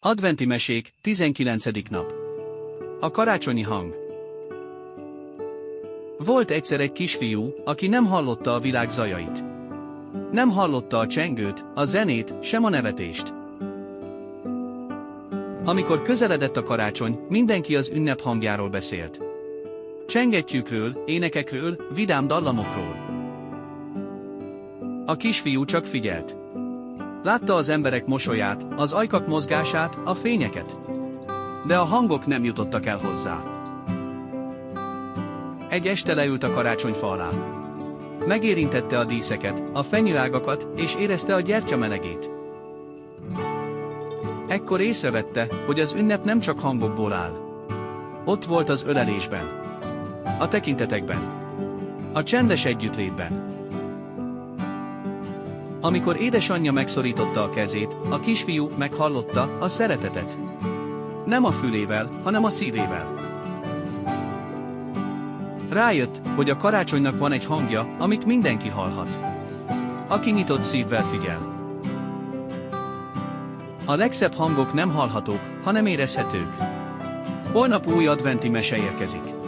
Adventi mesék, 19. nap. A karácsonyi hang. Volt egyszer egy kisfiú, aki nem hallotta a világ zajait. Nem hallotta a csengőt, a zenét, sem a nevetést. Amikor közeledett a karácsony, mindenki az ünnep hangjáról beszélt. Csengettyűkről, énekekről, vidám dallamokról. A kisfiú csak figyelt. Látta az emberek mosolyát, az ajkak mozgását, a fényeket. De a hangok nem jutottak el hozzá. Egy este leült a karácsonyfa alá. Megérintette a díszeket, a fenyőágakat, és érezte a gyertya melegét. Ekkor észrevette, hogy az ünnep nem csak hangokból áll. Ott volt az ölelésben, a tekintetekben, a csendes együttlétben. Amikor édesanyja megszorította a kezét, a kisfiú meghallotta a szeretetet. Nem a fülével, hanem a szívével. Rájött, hogy a karácsonynak van egy hangja, amit mindenki hallhat. Aki nyitott szívvel figyel. A legszebb hangok nem hallhatók, hanem érezhetők. Holnap új adventi mese érkezik.